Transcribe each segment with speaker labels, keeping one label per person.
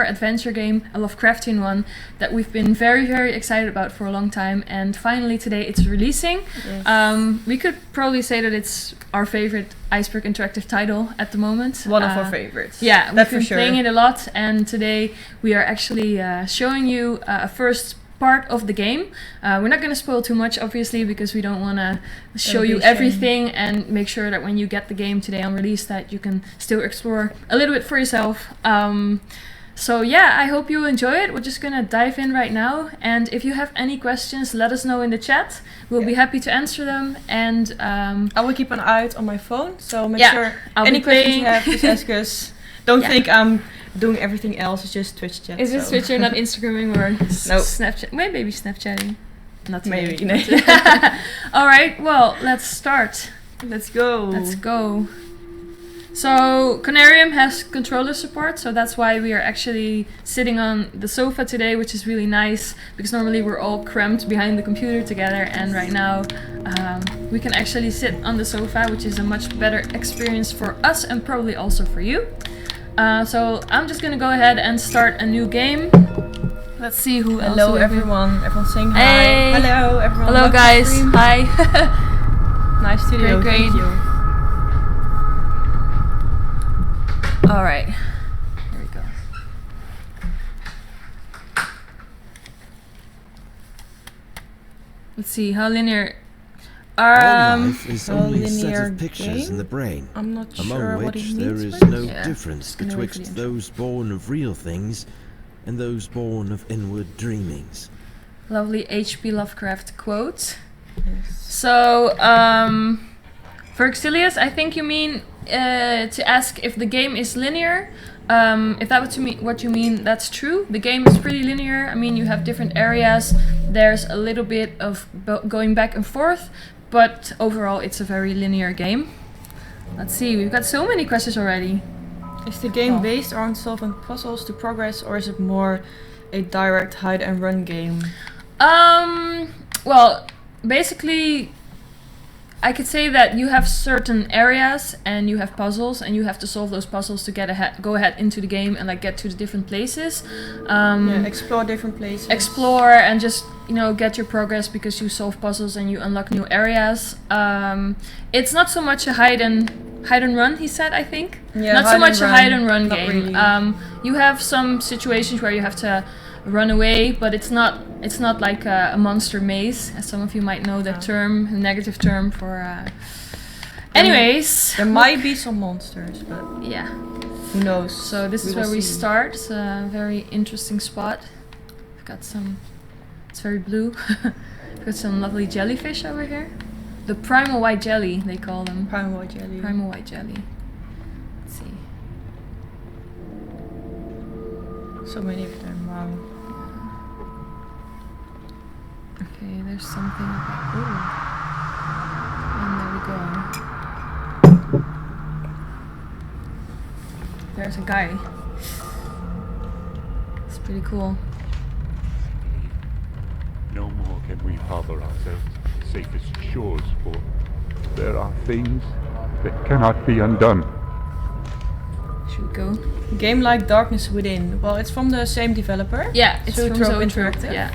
Speaker 1: adventure game, a Lovecraftian one that we've been very, very excited about for a long time, and finally today it's releasing. Yes. We could probably say that it's our favorite Iceberg interactive title at the moment.
Speaker 2: One of our favorites.
Speaker 1: Yeah, we've been playing it a lot, and today we are actually showing you a first part of the game. We're not going to spoil too much, obviously, because we don't want to show you everything, and make sure that when you get the game today on release that you can still explore a little bit for yourself. So yeah, I hope you enjoy it. We're just gonna dive in right now, and if you have any questions, let us know in the chat. We'll be happy to answer them, and
Speaker 2: I will keep an eye out on my phone, so make sure any questions you have, just ask us. Don't think I'm doing everything else, it's just Twitch chat.
Speaker 1: Is it Twitter, not Instagramming or Snapchat? Maybe Snapchatting. Not
Speaker 2: maybe.
Speaker 1: Alright, well, let's start.
Speaker 2: Let's go.
Speaker 1: Let's go. So Conarium has controller support, so that's why we are actually sitting on the sofa today, which is really nice, because normally we're all cramped behind the computer together, and right now we can actually sit on the sofa, which is a much better experience for us and probably also for you. So I'm just gonna go ahead and start a new game. Let's see who else.
Speaker 2: Hello everyone, everyone's saying
Speaker 1: hey.
Speaker 2: Hi. Hello everyone.
Speaker 1: Hello guys, hi.
Speaker 2: Nice studio,
Speaker 1: great.
Speaker 2: Thank you.
Speaker 1: Alright, here we go. Let's see, how linear...
Speaker 3: All life is only a set of pictures in the brain,
Speaker 2: I'm not sure
Speaker 3: among
Speaker 2: what
Speaker 3: which
Speaker 2: it
Speaker 3: there
Speaker 2: means
Speaker 3: is no
Speaker 1: Yeah,
Speaker 3: difference betwixt those born of real things and those born of inward dreamings.
Speaker 1: Lovely H.P. Lovecraft quote.
Speaker 2: Yes.
Speaker 1: So, for Exilius, I think you mean to ask if the game is linear. If that was what you mean, that's true. The game is pretty linear. I mean, you have different areas. There's a little bit of going back and forth, but overall it's a very linear game. Let's see, we've got so many questions already.
Speaker 2: Is the game based on solving puzzles to progress, or is it more a direct hide and run game?
Speaker 1: Well, basically I could say that you have certain areas and you have puzzles, and you have to solve those puzzles to go ahead into the game and like get to the different places.
Speaker 2: Explore different places.
Speaker 1: Explore and just, you know, get your progress because you solve puzzles and you unlock new areas. It's not so much a hide and run, he said, I think.
Speaker 2: Yeah,
Speaker 1: not so much a hide and run game.
Speaker 2: Really.
Speaker 1: You have some situations where you have to run away, but it's not like a monster maze, as some of you might know the term, a negative term for anyways,
Speaker 2: there might be some monsters, but
Speaker 1: yeah,
Speaker 2: who knows.
Speaker 1: so this is where we start. It's a very interesting spot. We've got some, it's very blue. We've got some lovely jellyfish over here, the primal white jelly they call them.
Speaker 2: Primal white jelly.
Speaker 1: Primal white jelly. Let's see,
Speaker 2: so many of them. Wow.
Speaker 1: okay, there's something. Ooh. And there we go. There's a guy. It's pretty cool.
Speaker 4: No more can we harbor ourselves safest shores, for there are things that cannot be undone.
Speaker 1: Should we go?
Speaker 2: Game like Darkness Within. Well, it's from the same developer.
Speaker 1: Yeah, it's from
Speaker 2: Zoetrope
Speaker 1: Zoetrope. Yeah.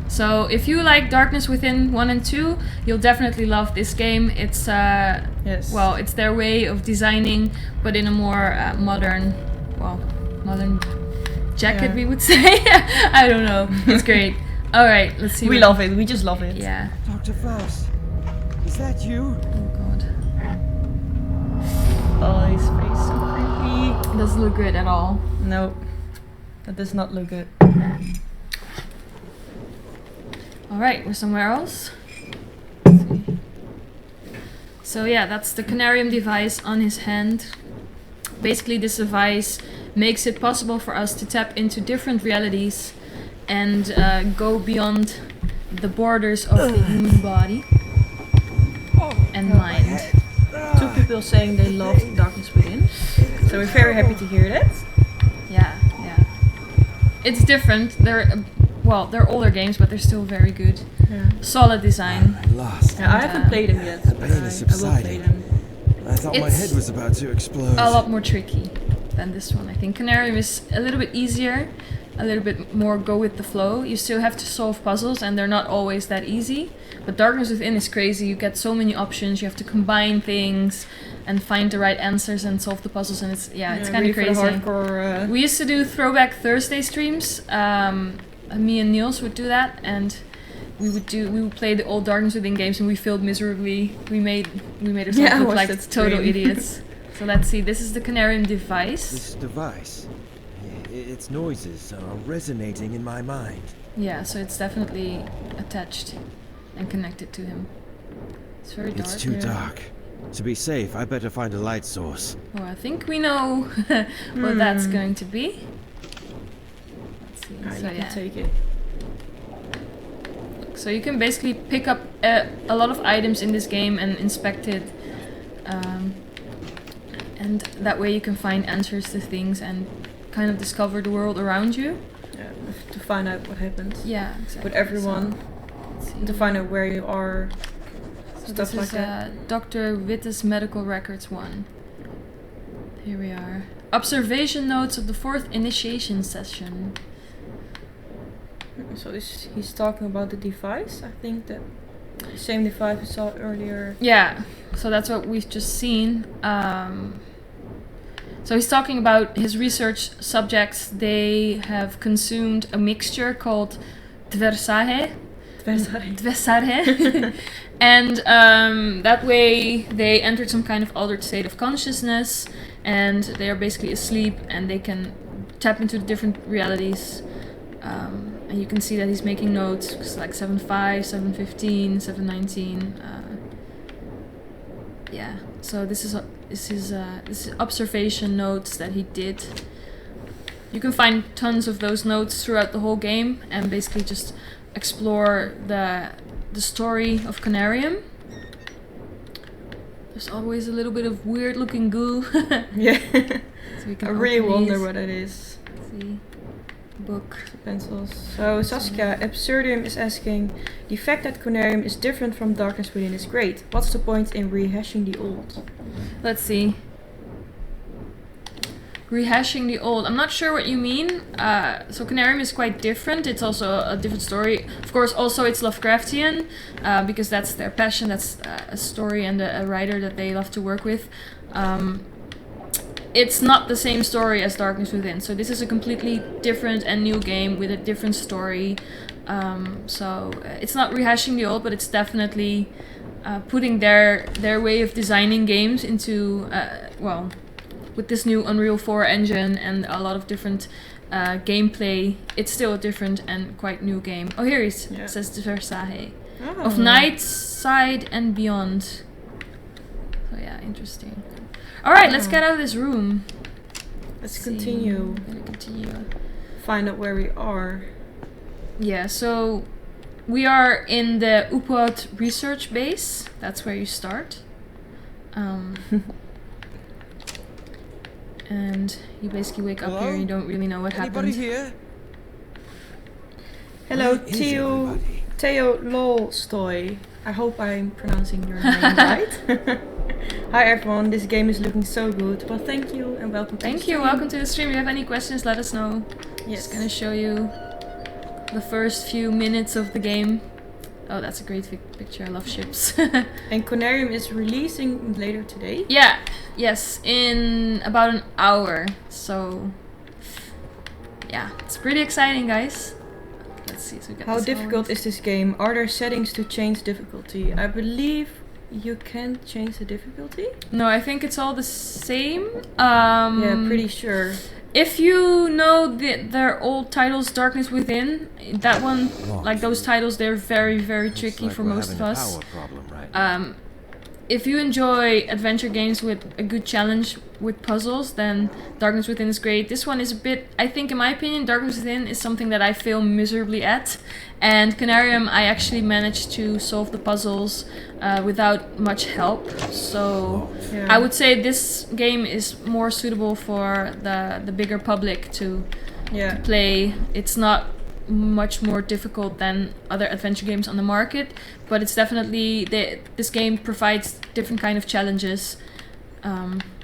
Speaker 1: So if you like Darkness Within 1 and 2, you'll definitely love this game. It's well, it's their way of designing, but in a more modern jacket, we would say. I don't know. It's great. All right, let's see.
Speaker 2: We love it. We just love it.
Speaker 1: Yeah.
Speaker 3: Dr. Faust, is that you?
Speaker 1: Oh god.
Speaker 2: Oh, his face is so creepy.
Speaker 1: Doesn't look good at all.
Speaker 2: No, that does not look good.
Speaker 1: Alright, we're somewhere else. Let's see. So yeah, that's the Conarium device on his hand. Basically this device makes it possible for us to tap into different realities and go beyond the borders of the human body and mind.
Speaker 2: Two people saying they love Darkness Within, so we're very happy to hear that.
Speaker 1: Yeah. It's different. They're older games, but they're still very good.
Speaker 2: Yeah.
Speaker 1: Solid design.
Speaker 3: Lost.
Speaker 2: Yeah, I haven't played them yet.
Speaker 3: The
Speaker 2: But
Speaker 3: pain is
Speaker 2: I will play
Speaker 3: subsiding.
Speaker 2: them.
Speaker 3: I thought my
Speaker 1: It's
Speaker 3: head was about to explode.
Speaker 1: A lot more tricky. than this one. I think Conarium is a little bit easier, a little bit more go with the flow. You still have to solve puzzles and they're not always that easy. But Darkness Within is crazy. You get so many options. You have to combine things and find the right answers and solve the puzzles, and it's kind of crazy.
Speaker 2: Hardcore,
Speaker 1: We used to do Throwback Thursday streams. Me and Niels would do that, and we would play the old Darkness Within games, and we failed miserably. We made ourselves look like total idiots. So let's see. This is the Conarium device.
Speaker 3: This device, its noises are resonating in my mind.
Speaker 1: Yeah, so it's definitely attached and connected to him. It's very dark.
Speaker 3: It's too dark. To be safe, I better find a light source.
Speaker 1: Oh, I think we know what that's going to be. Let's see.
Speaker 2: So you can take it.
Speaker 1: So you can basically pick up a lot of items in this game and inspect it. And that way you can find answers to things and kind of discover the world around you.
Speaker 2: Yeah, to find out what happens.
Speaker 1: Yeah, exactly.
Speaker 2: With everyone. So, to find out where you are.
Speaker 1: So
Speaker 2: stuff
Speaker 1: this
Speaker 2: like
Speaker 1: is
Speaker 2: that.
Speaker 1: Dr. Witte's Medical Records 1. Here we are. Observation notes of the 4th initiation session.
Speaker 2: So he's talking about the device. I think the same device we saw earlier.
Speaker 1: Yeah, so that's what we've just seen. So he's talking about his research subjects. They have consumed a mixture called Dversahe. And that way they entered some kind of altered state of consciousness, and they are basically asleep and they can tap into the different realities. And you can see that he's making notes. It's like 7.5, 7.15, 7.19. Yeah. So this is observation notes that he did. You can find tons of those notes throughout the whole game, and basically just explore the story of Conarium. There's always a little bit of weird looking goo.
Speaker 2: Yeah.
Speaker 1: So we can
Speaker 2: I really wonder
Speaker 1: these.
Speaker 2: what it is.
Speaker 1: Let's see. Book.
Speaker 2: Pencils. So Saskia, Absurdium is asking, the fact that Conarium is different from Darkness Within is great. What's the point in rehashing the old?
Speaker 1: Let's see. Rehashing the old. I'm not sure what you mean. So Conarium is quite different. It's also a different story. Of course, also it's Lovecraftian, because that's their passion. That's a story and a writer that they love to work with. It's not the same story as Darkness Within. So this is a completely different and new game with a different story. So it's not rehashing the old, but it's definitely putting their way of designing games into, with this new Unreal 4 engine and a lot of different gameplay, it's still a different and quite new game. Oh, here it says Versailles.
Speaker 2: Oh.
Speaker 1: Of Night Side and Beyond. So yeah, interesting. Alright, let's get out of this room.
Speaker 2: Let's continue.
Speaker 1: I'm gonna continue.
Speaker 2: Find out where we are.
Speaker 1: Yeah, so we are in the Upod research base. That's where you start. And you basically wake up here and you don't really know what happened.
Speaker 3: Anybody here?
Speaker 2: Hello,
Speaker 3: Where is
Speaker 2: Theo
Speaker 3: everybody?
Speaker 2: Lolstoy. I hope I'm pronouncing your name right. Hi everyone, this game is looking so good. Well, thank you and welcome to the stream.
Speaker 1: Welcome to the stream. If you have any questions, let us know.
Speaker 2: Yes.
Speaker 1: Just gonna show you the first few minutes of the game. Oh, that's a great picture. I love ships.
Speaker 2: And Conarium is releasing later today?
Speaker 1: Yeah, yes, in about an hour. So, yeah, it's pretty exciting, guys. Let's see. So we got
Speaker 2: How
Speaker 1: this
Speaker 2: difficult
Speaker 1: going.
Speaker 2: is this game? Are there settings to change difficulty? I believe you can't change the difficulty?
Speaker 1: No, I think it's all the same.
Speaker 2: Yeah, pretty sure.
Speaker 1: If you know their old titles, Darkness Within, that one, like those titles, they're very, very tricky for most of us. If you enjoy adventure games with a good challenge with puzzles, then Darkness Within is great. This one is a bit, I think in my opinion, Darkness Within is something that I fail miserably at. And Conarium, I actually managed to solve the puzzles without much help. So I would say this game is more suitable for the bigger public to play. It's not much more difficult than other adventure games on the market, but it's definitely this game provides different kind of challenges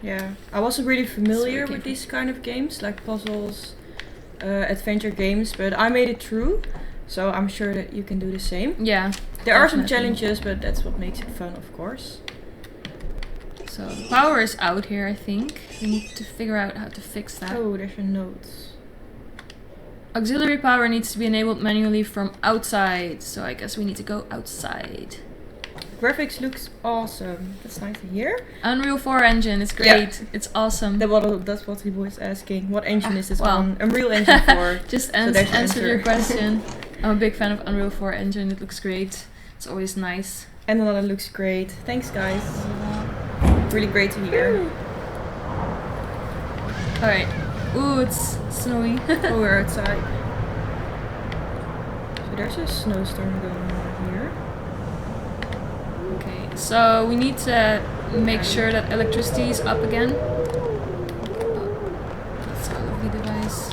Speaker 2: Yeah, I wasn't really familiar
Speaker 1: So
Speaker 2: with these kind of games, like puzzles, adventure games, but I made it through, so I'm sure that you can do the same.
Speaker 1: Yeah.
Speaker 2: There are some
Speaker 1: Definitely.
Speaker 2: challenges, but that's what makes it fun, of course.
Speaker 1: So power is out here, I think. We need to figure out how to fix that.
Speaker 2: Oh, there's your note.
Speaker 1: Auxiliary power needs to be enabled manually from outside. So I guess we need to go outside.
Speaker 2: Graphics looks awesome. That's nice to hear.
Speaker 1: Unreal 4 engine, it's great. It's awesome.
Speaker 2: That's what he was asking. What engine is this
Speaker 1: well.
Speaker 2: on? Unreal Engine 4.
Speaker 1: Just
Speaker 2: there's your
Speaker 1: answer your
Speaker 2: answer.
Speaker 1: question. I'm a big fan of Unreal 4 engine. It looks great. It's always nice.
Speaker 2: And another looks great. Thanks, guys. Really great to hear.
Speaker 1: Alright. Ooh, it's snowy.
Speaker 2: Oh, we're outside. So there's a snowstorm going on here.
Speaker 1: Okay, so we need to make sure that electricity is up again. That's our lovely device.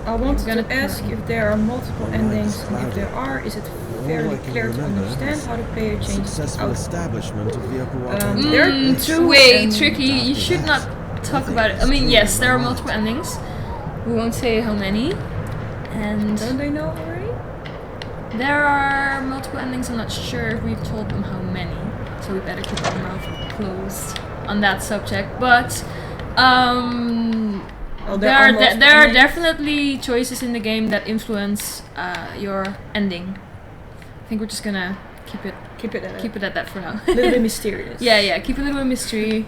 Speaker 2: I wanted
Speaker 1: gonna
Speaker 2: to ask if there are multiple endings, and if there are, is it fairly clear to understand how the player changes
Speaker 3: Successful
Speaker 2: out?
Speaker 3: establishment of the upper water.
Speaker 2: There are two
Speaker 1: way
Speaker 2: endings.
Speaker 1: tricky. You should not talk about it. I mean, yes, there are multiple endings. We won't say how many. And
Speaker 2: Don't they know already?
Speaker 1: there are multiple endings. I'm not sure if we've told them how many. So we better keep our mouth closed on that subject. But
Speaker 2: Oh,
Speaker 1: there are
Speaker 2: multiple
Speaker 1: there are
Speaker 2: endings?
Speaker 1: definitely choices in the game that influence your ending. I think we're just gonna keep it
Speaker 2: Keep it
Speaker 1: at that for now.
Speaker 2: a little bit mysterious.
Speaker 1: Yeah, keep a little mystery.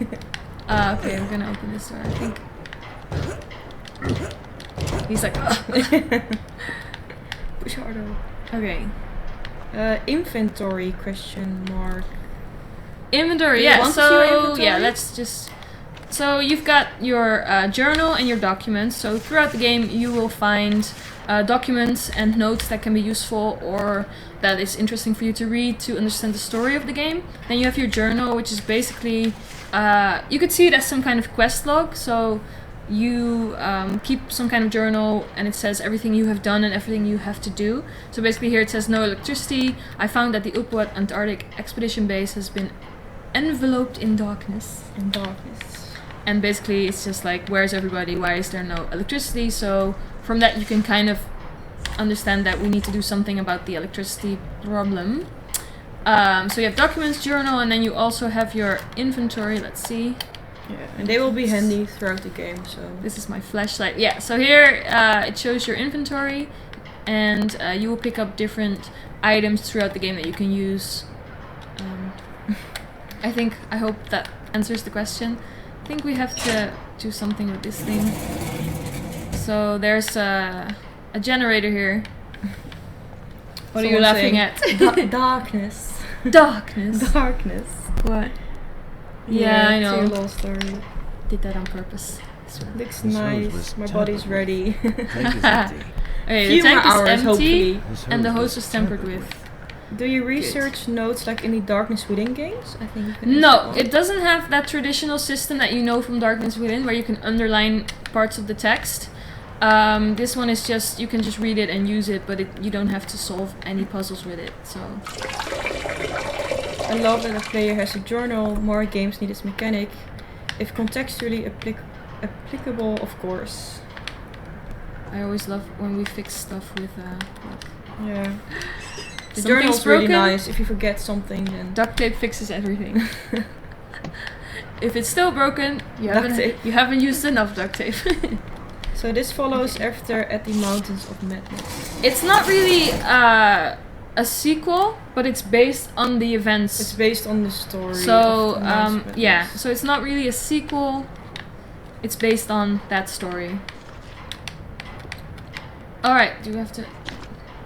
Speaker 1: Okay, we're gonna open this door, I think. He's like,
Speaker 2: Push harder.
Speaker 1: okay.
Speaker 2: Inventory question mark.
Speaker 1: Inventory,
Speaker 2: Do you
Speaker 1: yeah,
Speaker 2: want to see your
Speaker 1: so,
Speaker 2: inventory?
Speaker 1: yeah, let's just... So you've got your journal and your documents. So throughout the game you will find documents and notes that can be useful or that is interesting for you to read to understand the story of the game. Then you have your journal, which is basically... you could see it as some kind of quest log. So you keep some kind of journal and it says everything you have done and everything you have to do. So basically here it says no electricity. I found that the Upward Antarctic expedition base has been enveloped in darkness. And basically it's just like, where's everybody? Why is there no electricity? So from that you can kind of understand that we need to do something about the electricity problem. So you have documents, journal, and then you also have your inventory. Let's see.
Speaker 2: Yeah, and they will be handy throughout the game. So
Speaker 1: This is my flashlight. Yeah, so here it shows your inventory and you will pick up different items throughout the game that you can use. I hope that answers the question. I think we have to do something with this thing. So there's a generator here. What are you
Speaker 2: Someone
Speaker 1: laughing
Speaker 2: saying,
Speaker 1: at?
Speaker 2: darkness.
Speaker 1: Darkness.
Speaker 2: Darkness.
Speaker 1: What? Yeah, I
Speaker 2: it's
Speaker 1: know.
Speaker 2: your little story.
Speaker 1: Did that on purpose.
Speaker 2: Looks
Speaker 3: This road
Speaker 2: nice.
Speaker 3: was
Speaker 2: My body's
Speaker 3: tampered
Speaker 2: ready.
Speaker 3: Tank is empty.
Speaker 1: Okay,
Speaker 2: Few
Speaker 1: the tank
Speaker 2: more
Speaker 1: is
Speaker 2: hours,
Speaker 1: empty
Speaker 2: hopefully.
Speaker 3: This
Speaker 1: and the
Speaker 3: hose
Speaker 1: hose was tampered with.
Speaker 2: Do you research notes like in the Darkness Within games? I think you can
Speaker 1: No,
Speaker 2: ask
Speaker 1: it doesn't have that traditional system that you know from Darkness Within where you can underline parts of the text. This one is just, you can just read it and use it, but you don't have to solve any puzzles with it, so...
Speaker 2: I love that a player has a journal. More games need this mechanic. If contextually applicable, of course.
Speaker 1: I always love when we fix stuff with,
Speaker 2: Yeah. The
Speaker 1: Something's
Speaker 2: journal's really
Speaker 1: broken.
Speaker 2: nice. If you forget something, then
Speaker 1: duct tape fixes everything. If it's still broken,
Speaker 2: Duct tape.
Speaker 1: you haven't used enough duct tape.
Speaker 2: So this follows after At the Mountains of Madness.
Speaker 1: It's not really a sequel, but it's based on the events.
Speaker 2: It's based on the story.
Speaker 1: So
Speaker 2: of the Mountains of
Speaker 1: yeah,
Speaker 2: Madness.
Speaker 1: so it's not really a sequel. It's based on that story. All right, do we have to?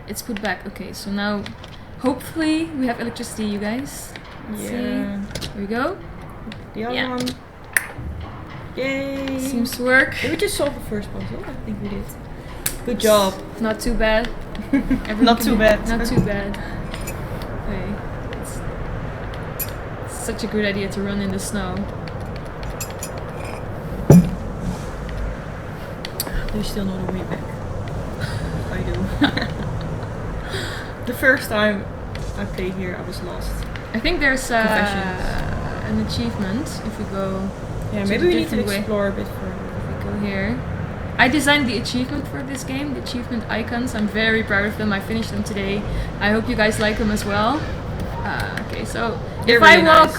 Speaker 1: It's put back. Okay, so now hopefully we have electricity, you guys. Let's see.
Speaker 2: Yeah.
Speaker 1: Here we go.
Speaker 2: The other
Speaker 1: Yeah.
Speaker 2: one. Yay!
Speaker 1: Seems to work.
Speaker 2: Did we just solve the first puzzle? I think we did. Good job.
Speaker 1: Not too bad. Everyone
Speaker 2: Not
Speaker 1: can
Speaker 2: too
Speaker 1: do-
Speaker 2: bad.
Speaker 1: Not too bad. Okay. It's such a good idea to run in the snow.
Speaker 2: Do you still know the way back? I do. The first time I played here, I was lost.
Speaker 1: I think there's
Speaker 2: Confessions.
Speaker 1: an achievement if we go.
Speaker 2: Yeah,
Speaker 1: to
Speaker 2: maybe
Speaker 1: the
Speaker 2: we need to
Speaker 1: different way.
Speaker 2: explore a bit further.
Speaker 1: If we go here. I designed the achievement for this game, the achievement icons. I'm very proud of them. I finished them today. I hope you guys like them as well. Okay, so
Speaker 2: They're
Speaker 1: if
Speaker 2: really
Speaker 1: I walk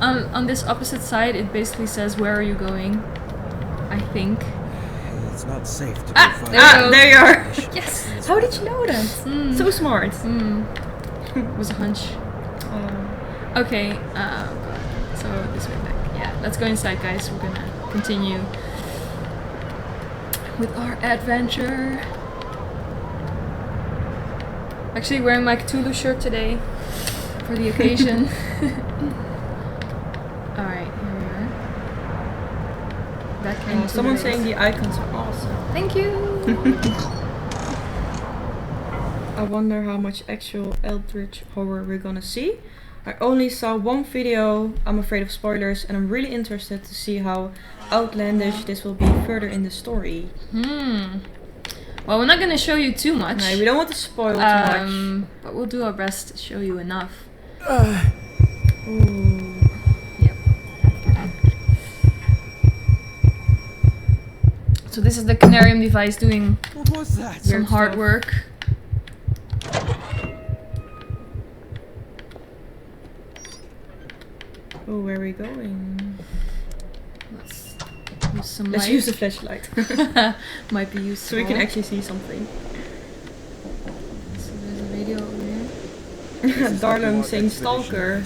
Speaker 2: nice.
Speaker 1: on this opposite side, it basically says where are you going? I think.
Speaker 3: It's not safe to
Speaker 1: Ah,
Speaker 3: go
Speaker 1: there we go.
Speaker 2: There you are.
Speaker 1: Yes.
Speaker 2: How did you know that? So smart.
Speaker 1: It was a hunch. Okay. So this way back. Yeah. Let's go inside, guys. We're gonna continue with our adventure. Actually wearing my Cthulhu shirt today for the occasion. Alright, here we are. Back into
Speaker 2: Someone's
Speaker 1: the
Speaker 2: saying the icons are awesome.
Speaker 1: Thank you!
Speaker 2: I wonder how much actual eldritch horror we're gonna see. I only saw one video, I'm afraid of spoilers, and I'm really interested to see how outlandish this will be further in the story.
Speaker 1: Well, we're not gonna show you too much.
Speaker 2: No, we don't want to spoil too much.
Speaker 1: But we'll do our best to show you enough.
Speaker 2: Ooh.
Speaker 1: Yep. So this is the Conarium device doing
Speaker 3: What was that?
Speaker 1: some
Speaker 2: Weird
Speaker 1: hard
Speaker 2: stuff.
Speaker 1: work.
Speaker 2: Oh, where are we going?
Speaker 1: Let's use some
Speaker 2: Let's
Speaker 1: light.
Speaker 2: use the flashlight.
Speaker 1: Might be useful.
Speaker 2: So we can actually see something.
Speaker 1: So there's a radio over here.
Speaker 2: Darlung saying stalker.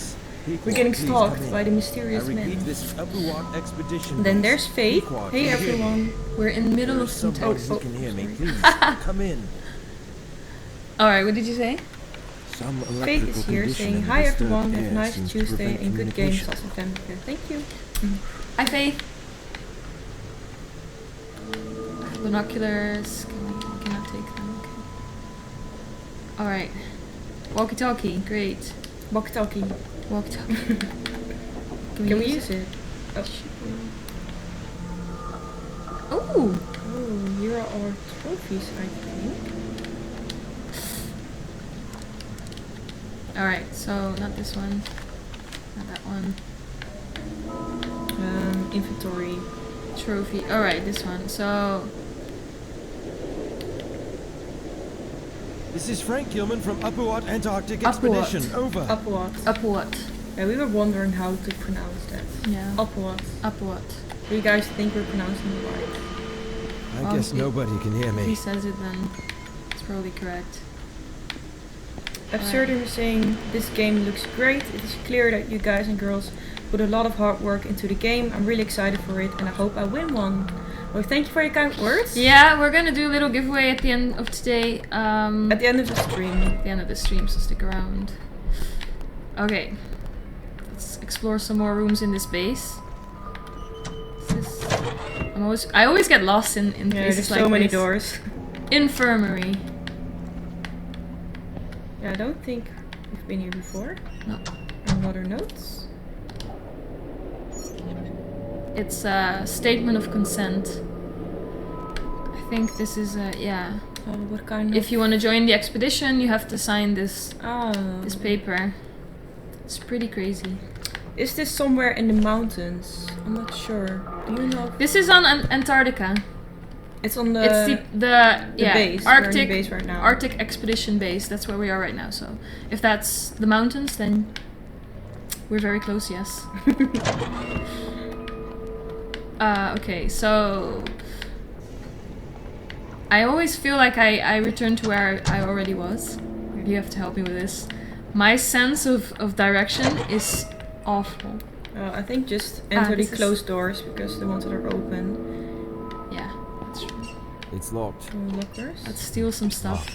Speaker 2: We're getting stalked by the mysterious man.
Speaker 3: This Abuat expedition.
Speaker 2: Then there's Faith. Hey everyone.
Speaker 1: We're in the middle of some
Speaker 3: Somebody
Speaker 1: text.
Speaker 3: who can hear me, please come in.
Speaker 1: Alright, what did you say?
Speaker 3: Some
Speaker 2: Faith
Speaker 3: electrical
Speaker 2: is here
Speaker 3: condition
Speaker 2: saying,
Speaker 3: in the
Speaker 2: hi
Speaker 3: disturbed
Speaker 2: everyone, have a
Speaker 3: air
Speaker 2: nice
Speaker 3: seems to
Speaker 2: Tuesday
Speaker 3: prevent
Speaker 2: and good games,
Speaker 3: communication.
Speaker 2: also family here. Thank you.
Speaker 1: Hi, Faith. Binoculars. We cannot take them. Okay. Alright. Walkie-talkie. Great.
Speaker 2: Walkie-talkie.
Speaker 1: Walkie-talkie.
Speaker 2: Can we use it?
Speaker 1: Oh.
Speaker 2: Oh, here are our trophies, I think.
Speaker 1: Alright, so not this one. Not that one.
Speaker 2: Inventory.
Speaker 1: Trophy. Alright, this one. So
Speaker 3: This is Frank Gilman from Abuat Antarctic
Speaker 1: Apuat.
Speaker 3: Expedition. Over.
Speaker 2: Upward.
Speaker 1: up what?
Speaker 2: Yeah, we were wondering how to pronounce that.
Speaker 1: Yeah.
Speaker 2: Upward.
Speaker 1: Up what?
Speaker 2: Do you guys think we're pronouncing it right?
Speaker 3: I guess
Speaker 1: if-
Speaker 3: nobody can hear
Speaker 1: If he
Speaker 3: me.
Speaker 1: says it, then it's probably correct.
Speaker 2: Absurdum is saying, this game looks great. It is clear that you guys and girls put a lot of hard work into the game. I'm really excited for it and I hope I win one. Well, thank you for your kind words.
Speaker 1: Yeah, we're gonna do a little giveaway at the end of today.
Speaker 2: At the end of the stream.
Speaker 1: At the end of the stream, so stick around. Okay. Let's explore some more rooms in this base. I always get lost in
Speaker 2: Yeah,
Speaker 1: places
Speaker 2: there's
Speaker 1: like
Speaker 2: so many
Speaker 1: this.
Speaker 2: doors.
Speaker 1: Infirmary.
Speaker 2: Yeah, I don't think we've been here before.
Speaker 1: No.
Speaker 2: Another notes.
Speaker 1: It's a statement of consent. I think this is yeah.
Speaker 2: Oh, what kind of...
Speaker 1: If you want to join the expedition, you have to sign this
Speaker 2: Oh.
Speaker 1: this paper. It's pretty crazy.
Speaker 2: Is this somewhere in the mountains? I'm not sure. Do you know?
Speaker 1: This is on Antarctica.
Speaker 2: It's on the...
Speaker 1: It's the yeah
Speaker 2: base. We're in the
Speaker 1: Arctic
Speaker 2: base right now.
Speaker 1: Arctic expedition base. That's where we are right now. So if that's the mountains, then we're very close. Yes. Okay, so I always feel like I return to where I already was. You have to help me with this. My sense of direction is awful.
Speaker 2: I think just enter the
Speaker 1: this is-
Speaker 2: closed doors because the ones that are open.
Speaker 1: Yeah, that's true.
Speaker 3: It's locked.
Speaker 2: Lockers.
Speaker 1: Let's steal some stuff.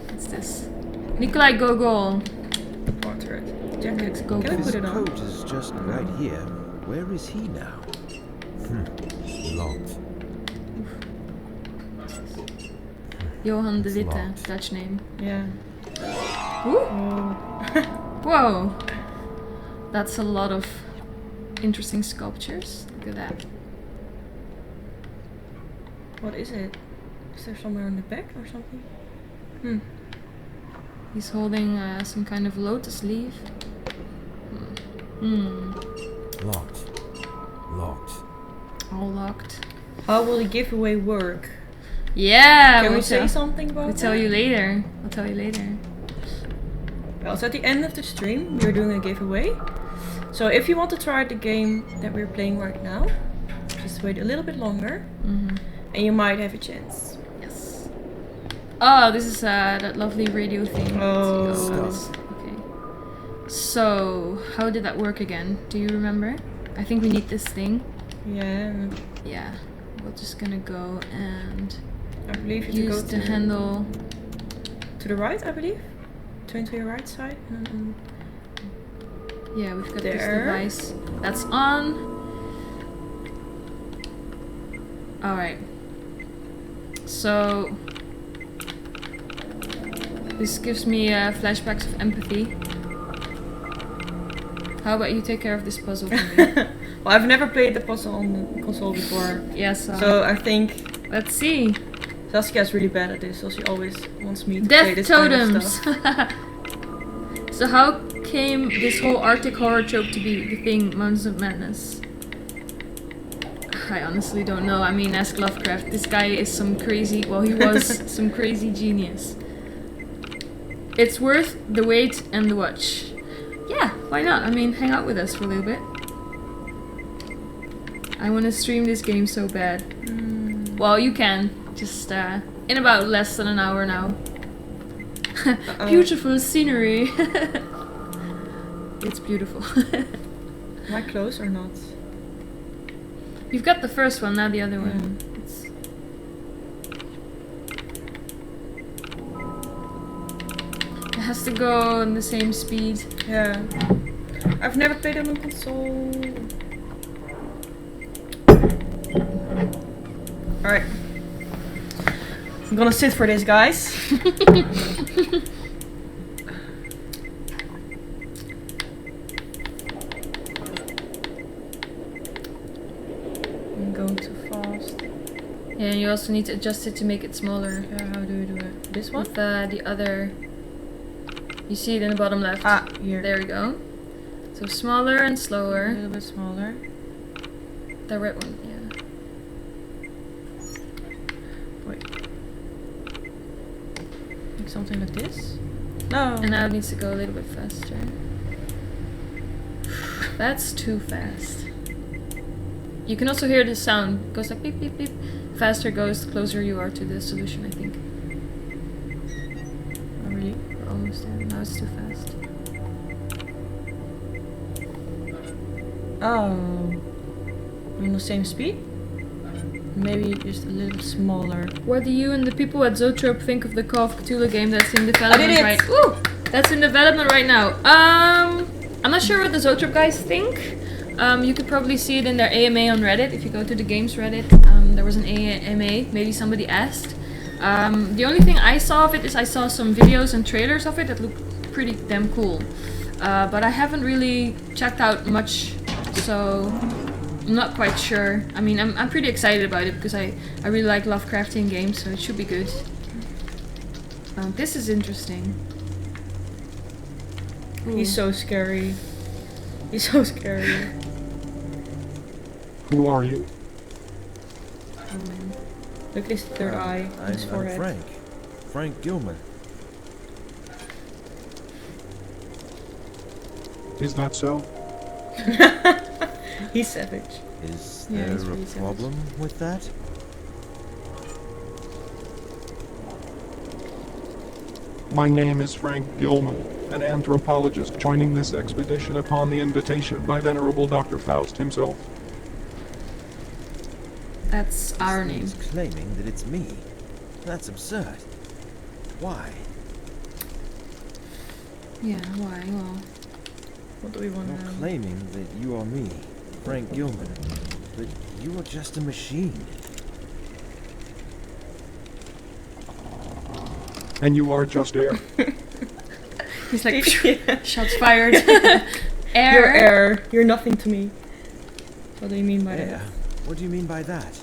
Speaker 1: What's this? Nikolai Gogol.
Speaker 2: The portrait. Jacket.
Speaker 1: Let's go.
Speaker 2: Can we
Speaker 3: His
Speaker 2: put it on?
Speaker 3: coat is just right here. Where is he now? Locked.
Speaker 1: Johan de
Speaker 3: It's
Speaker 1: Witte,
Speaker 3: locked.
Speaker 1: Dutch name.
Speaker 2: Yeah.
Speaker 1: Ooh.
Speaker 2: Oh.
Speaker 1: Whoa! That's a lot of interesting sculptures. Look at that.
Speaker 2: What is it? Is there somewhere on the back or something?
Speaker 1: He's holding some kind of lotus leaf.
Speaker 3: Locked. Locked.
Speaker 1: All locked.
Speaker 2: How will the giveaway work?
Speaker 1: Yeah,
Speaker 2: Can we
Speaker 1: we'll
Speaker 2: say
Speaker 1: tell-
Speaker 2: something about
Speaker 1: We'll
Speaker 2: that?
Speaker 1: tell you later. I'll tell you later.
Speaker 2: Well, so at the end of the stream, we're doing a giveaway. So if you want to try the game that we're playing right now, just wait a little bit longer,
Speaker 1: Mm-hmm.
Speaker 2: and you might have a chance.
Speaker 1: Yes. Oh, this is that lovely radio thing.
Speaker 2: Oh.
Speaker 1: Let's go. Okay. So, how did that work again? Do you remember? I think we need this thing.
Speaker 2: Yeah,
Speaker 1: Yeah. We're just gonna go and
Speaker 2: I believe you
Speaker 1: use
Speaker 2: have to
Speaker 1: the
Speaker 2: go to
Speaker 1: handle.
Speaker 2: to the right, I believe. Turn to your right side.
Speaker 1: Yeah, we've got this
Speaker 2: There.
Speaker 1: device. That's on. Alright. So this gives me flashbacks of empathy. How about you take care of this puzzle for me?
Speaker 2: Well, I've never played the puzzle on the console before,
Speaker 1: Yes.
Speaker 2: so I think
Speaker 1: Let's see.
Speaker 2: Saskia's really bad at this, so she always wants me to play
Speaker 1: Death
Speaker 2: this kind of
Speaker 1: totems.
Speaker 2: stuff.
Speaker 1: So how came this whole Arctic horror trope to be the thing, Mountains of Madness? I honestly don't know. I mean, ask Lovecraft. This guy is some crazy, well, he was some crazy genius. It's worth the wait and the watch. Yeah, why not? I mean, hang out with us for a little bit. I want to stream this game so bad. Well, you can. Just in about less than an hour now. Beautiful scenery. It's beautiful.
Speaker 2: Am I close or not?
Speaker 1: You've got the first one, now the other one. It has to go in the same speed.
Speaker 2: Yeah. I've never played on a console. Alright. I'm gonna sit for this, guys. I'm going too fast.
Speaker 1: Yeah, and you also need to adjust it to make it smaller.
Speaker 2: Yeah, how do we do it? This one?
Speaker 1: With the other... You see it in the bottom left.
Speaker 2: Ah, here.
Speaker 1: There we go. So smaller and
Speaker 2: A
Speaker 1: slower.
Speaker 2: little bit smaller.
Speaker 1: The red one, yeah.
Speaker 2: Wait. Like something like this? No.
Speaker 1: And now it needs to go a little bit faster. That's too fast. You can also hear the sound. It goes like beep beep beep. Faster it goes, the closer you are to the solution, I think.
Speaker 2: Oh, really?
Speaker 1: We're almost there. Now it's too fast.
Speaker 2: Oh. On the same speed? Maybe just a little smaller.
Speaker 1: What do you and the people at Zotrope think of the Call of Cthulhu game that's in development
Speaker 2: it!
Speaker 1: right? Ooh, that's in development right now. I'm not sure what the Zotrope guys think. You could probably see it in their AMA on Reddit. If you go to the games Reddit, there was an AMA. Maybe somebody asked. The only thing I saw of it is I saw some videos and trailers of it that looked pretty damn cool. But I haven't really checked out much, so I'm not quite sure. I mean, I'm pretty excited about it because I really like Lovecraftian games, so it should be good. This is interesting. Ooh.
Speaker 2: He's so scary. He's so scary.
Speaker 4: Who are you?
Speaker 2: Look at his third eye on his
Speaker 3: I'm
Speaker 2: forehead.
Speaker 3: Frank. Frank Gilman.
Speaker 4: Is that so?
Speaker 2: He's savage.
Speaker 3: Is
Speaker 2: Yeah,
Speaker 3: there
Speaker 2: he's
Speaker 3: a
Speaker 2: really savage.
Speaker 3: problem with that?
Speaker 4: My name is Frank Gilman, an anthropologist joining this expedition upon the invitation by Venerable Dr. Faust himself.
Speaker 1: That's our name.
Speaker 3: He's claiming that it's me. That's absurd. Why?
Speaker 1: Yeah, why? Well,
Speaker 2: What do we want
Speaker 3: You're
Speaker 2: now?
Speaker 3: claiming that you are me, Frank Gilman, but you are just a machine.
Speaker 4: And you are just air.
Speaker 1: he's like,
Speaker 2: Yeah.
Speaker 1: shots fired. Air.
Speaker 2: You're air. You're nothing to me. What do you mean by
Speaker 3: Yeah.
Speaker 2: that?
Speaker 3: What do you mean by that?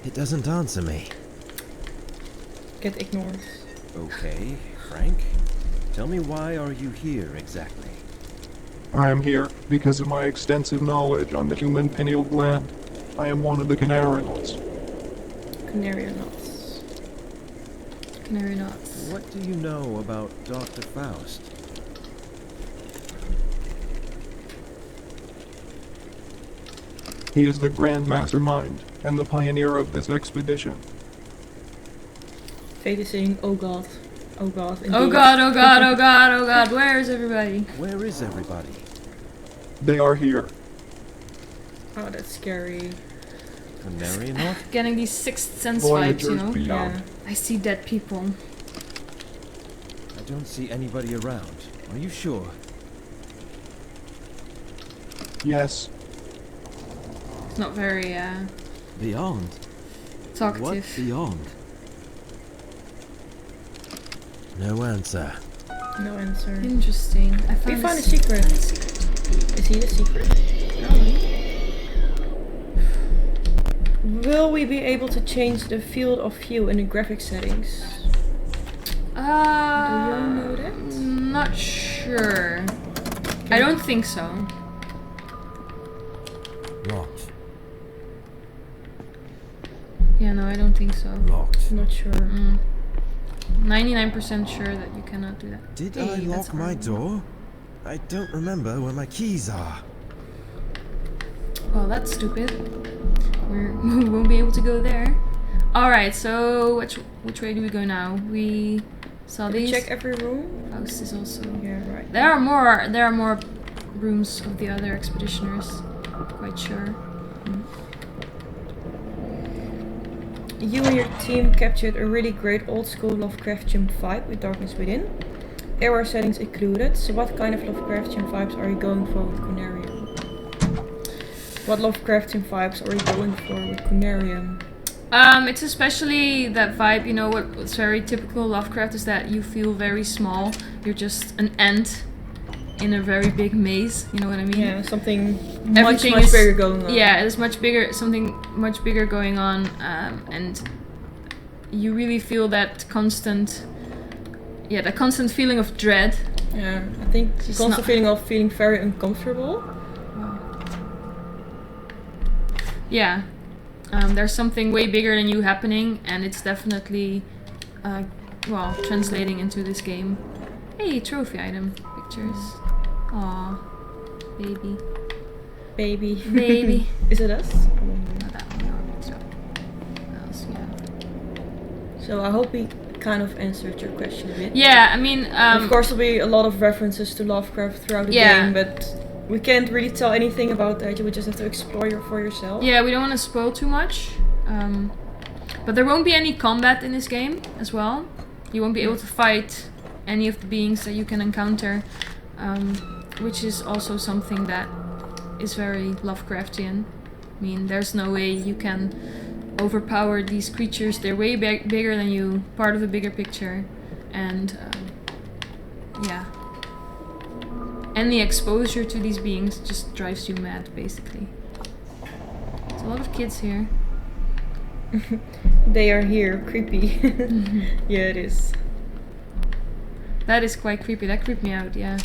Speaker 3: It doesn't answer me.
Speaker 2: Get ignored.
Speaker 3: Okay, Frank. Tell me, why are you here exactly?
Speaker 4: I am here because of my extensive knowledge on the human pineal gland. I am one of the Conarians.
Speaker 2: Canary nuts.
Speaker 1: Canary nuts.
Speaker 3: What do you know about Dr. Faust?
Speaker 4: He is the grand mastermind and the pioneer of this expedition.
Speaker 2: Fate is saying, oh god. Oh god. Indeed.
Speaker 1: Oh god, oh god, oh god, oh god, where is everybody?
Speaker 3: Where is everybody?
Speaker 4: They are here.
Speaker 2: Oh, that's scary.
Speaker 3: Canary Knot?
Speaker 1: Getting these sixth sense vibes, you
Speaker 4: Voyagers
Speaker 1: know?
Speaker 4: beyond.
Speaker 2: Yeah.
Speaker 1: I see dead people.
Speaker 3: I don't see anybody around. Are you sure?
Speaker 4: Yes,
Speaker 1: It's not very
Speaker 3: Beyond? What
Speaker 1: talkative.
Speaker 3: beyond? No answer.
Speaker 2: No answer.
Speaker 1: Interesting. I
Speaker 2: We
Speaker 1: found
Speaker 2: found a secret. Is he the secret? Will we be able to change the field of view in the graphic settings? Do you know that?
Speaker 1: Not sure. I don't think so.
Speaker 3: Locked.
Speaker 1: Yeah, no, I don't think so.
Speaker 3: Locked.
Speaker 2: Not sure.
Speaker 1: 99% sure that you cannot do that.
Speaker 3: Did
Speaker 1: Hey,
Speaker 3: I
Speaker 1: that's
Speaker 3: lock my
Speaker 1: horrible.
Speaker 3: door? I don't remember where my keys are.
Speaker 1: Well, that's stupid. We won't be able to go there. Alright, so which way do we go now? We saw
Speaker 2: Did we
Speaker 1: these.
Speaker 2: check every room?
Speaker 1: House is also.
Speaker 2: Yeah, right.
Speaker 1: There are more rooms of the other expeditioners. Quite sure.
Speaker 2: You and your team captured a really great old school Lovecraftian vibe with Darkness Within. Era settings included. So what kind of Lovecraftian vibes are you going for with Conarium? What Lovecraftian vibes are you going for with Conarium?
Speaker 1: It's especially that vibe, you know, what's very typical Lovecraft is that you feel very small. You're just an ant in a very big maze, you know what I mean?
Speaker 2: Yeah, something
Speaker 1: Everything
Speaker 2: much
Speaker 1: is-
Speaker 2: bigger going on.
Speaker 1: Yeah, there's much bigger, something much bigger going on, and you really feel that constant feeling of dread.
Speaker 2: Yeah, I think the
Speaker 1: It's
Speaker 2: constant
Speaker 1: not-
Speaker 2: feeling of feeling very uncomfortable.
Speaker 1: Yeah, there's something way bigger than you happening, and it's definitely, translating into this game. Hey, trophy item pictures. Aw, baby.
Speaker 2: Baby.
Speaker 1: Baby.
Speaker 2: Is it us?
Speaker 1: Not that one, no, it's not. What else we have?
Speaker 2: So I hope we kind of answered your question a bit.
Speaker 1: Yeah, I mean,
Speaker 2: Of course, there'll be a lot of references to Lovecraft throughout the
Speaker 1: Yeah.
Speaker 2: game, but we can't really tell anything about that. You would just have to explore for yourself.
Speaker 1: yeah, we don't want to spoil too much. But there won't be any combat in this game as well. You won't be able to fight any of the beings that you can encounter, which is also something that is very Lovecraftian. I mean, there's no way you can overpower these creatures. They're way bigger than you, part of a bigger picture, and yeah. And the exposure to these beings just drives you mad, basically. There's a lot of kids here.
Speaker 2: They are here. Creepy. Yeah, it is.
Speaker 1: That is quite creepy. That creeped me out, yeah.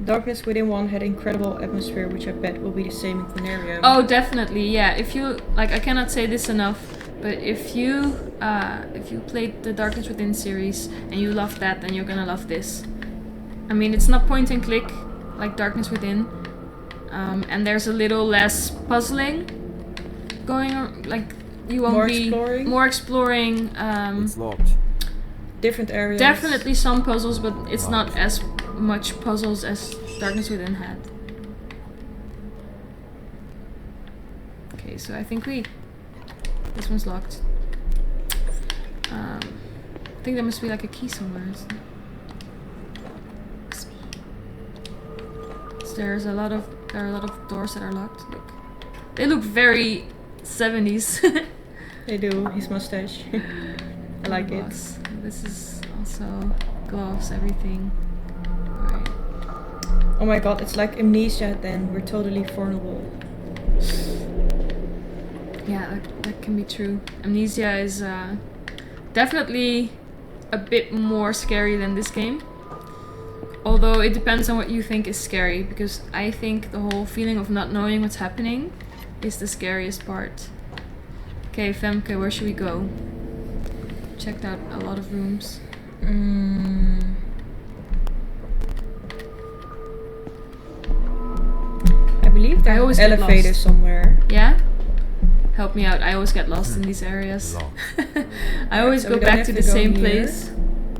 Speaker 2: Darkness Within 1 had incredible atmosphere, which I bet will be the same in Conarium.
Speaker 1: Oh, definitely, yeah. If you like, I cannot say this enough, but if you played the Darkness Within series and you loved that, then you're gonna love this. I mean, it's not point and click like Darkness Within, and there's a little less puzzling going on. Like you won't
Speaker 2: More
Speaker 1: be
Speaker 2: exploring?
Speaker 1: more exploring.
Speaker 3: It's locked.
Speaker 2: Different areas.
Speaker 1: Definitely some puzzles, but it's not as much puzzles as Darkness Within had. Okay, so I think this one's locked. I think there must be like a key somewhere. Isn't there? So there are a lot of doors that are locked. Look, they look very 70s.
Speaker 2: They do. His mustache. I like it.
Speaker 1: Boss. This is also gloves, everything. Alright.
Speaker 2: Oh my god, it's like Amnesia then. We're totally vulnerable.
Speaker 1: Yeah, that can be true. Amnesia is definitely a bit more scary than this game. Although it depends on what you think is scary, because I think the whole feeling of not knowing what's happening is the scariest part. Okay, Femke, where should we go? Checked out a lot of rooms.
Speaker 2: I believe there's an elevator somewhere.
Speaker 1: Yeah? Help me out. I always get lost in these areas. I always go back to the same place.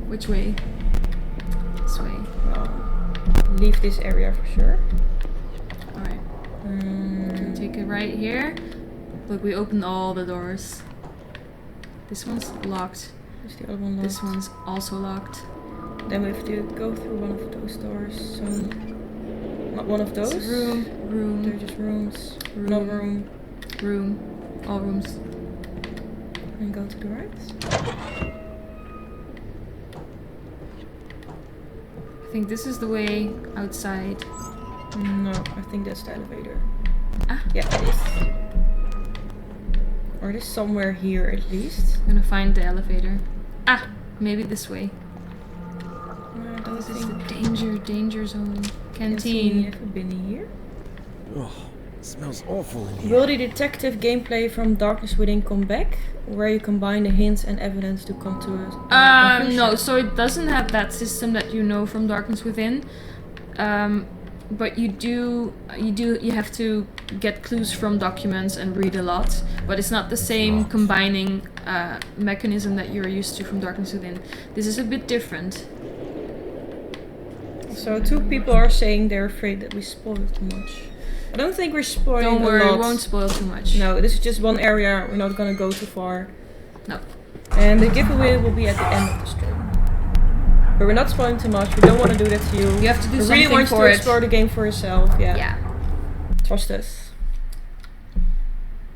Speaker 1: Which way? This way.
Speaker 2: Well, leave this area for sure.
Speaker 1: Alright. Can we take it right here? Look, we opened all the doors. This one's locked.
Speaker 2: Is the other one locked?
Speaker 1: This one's also locked.
Speaker 2: Then we have to go through one of those doors. So, not one of those.
Speaker 1: It's a room.
Speaker 2: They're just rooms. No room.
Speaker 1: All rooms.
Speaker 2: And go to the right.
Speaker 1: I think this is the way outside.
Speaker 2: No, I think that's the elevator.
Speaker 1: Ah.
Speaker 2: Yeah, it is. Or it is somewhere here at least.
Speaker 1: I'm gonna find the elevator. Ah, maybe this way.
Speaker 2: This
Speaker 1: This is the danger zone. Canteen.
Speaker 2: Canteen. Have we been here?
Speaker 3: Oh, it smells awful in here.
Speaker 2: Will the detective gameplay from Darkness Within come back? Where you combine the hints and evidence to come to a conclusion?
Speaker 1: No, so it doesn't have that system that you know from Darkness Within. But you have to get clues from documents and read a lot. But it's not the same combining mechanism that you're used to from Darkness Within. This is a bit different.
Speaker 2: So 2 people are saying they're afraid that we spoiled too much. I don't think we're spoiling
Speaker 1: Don't worry,
Speaker 2: a lot.
Speaker 1: we won't spoil too much.
Speaker 2: No, this is just one area. We're not gonna go too far.
Speaker 1: No.
Speaker 2: And the giveaway will be at the end of the stream. But we're not spoiling too much. We don't want to do that to you.
Speaker 1: You have to do
Speaker 2: we
Speaker 1: something
Speaker 2: really want you
Speaker 1: for
Speaker 2: to
Speaker 1: it.
Speaker 2: explore the game for yourself. Yeah.
Speaker 1: Yeah.
Speaker 2: Trust us.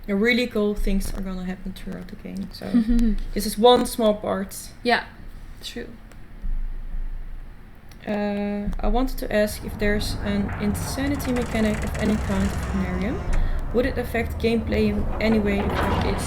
Speaker 2: The really cool things are gonna happen throughout the game. So this is one small part.
Speaker 1: Yeah. True.
Speaker 2: I wanted to ask if there's an insanity mechanic of any kind of Conarium. Would it affect gameplay in any way if there is?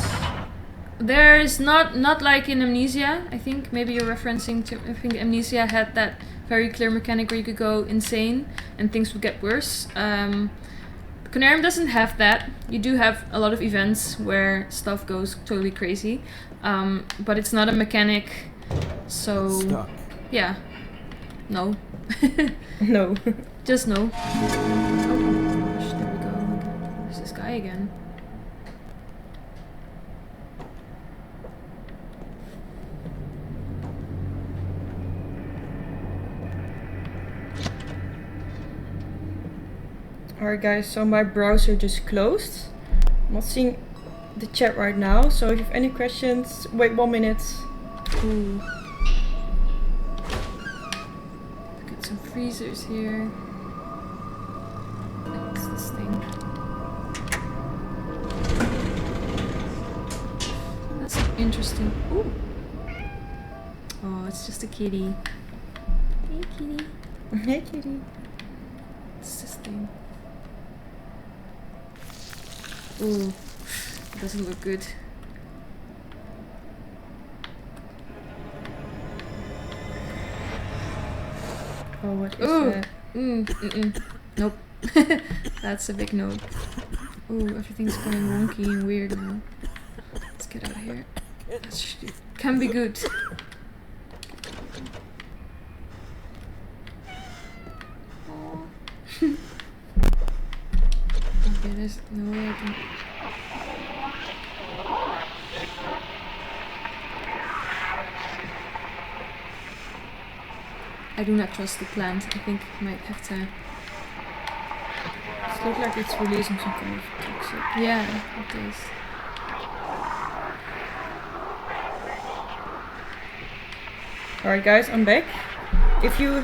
Speaker 1: There's not like in Amnesia. I think maybe you're referencing to. I think Amnesia had that very clear mechanic where you could go insane and things would get worse. Conarium doesn't have that. You do have a lot of events where stuff goes totally crazy, but it's not a mechanic. So
Speaker 3: Stuck.
Speaker 1: yeah, no,
Speaker 2: No.
Speaker 1: just no. Oh gosh, there we go. There's this guy again.
Speaker 2: Alright guys, so my browser just closed. I'm not seeing the chat right now, so if you have any questions, wait 1 minute.
Speaker 1: Ooh. Look at some freezers here. What's this thing? That's interesting. Ooh. Oh, it's just a kitty. Hey kitty.
Speaker 2: Hey kitty.
Speaker 1: What's this thing? Ooh. It doesn't look good.
Speaker 2: Oh, what is
Speaker 1: Ooh.
Speaker 2: that?
Speaker 1: Nope. That's a big no. Ooh, everything's going wonky and weird now. Let's get out of here. Can be good. Okay, there's no way I can. I do not trust the plant. I think I might have to.
Speaker 2: It looks like it's releasing some kind of toxic.
Speaker 1: Yeah, it is.
Speaker 2: Alright guys, I'm back. If you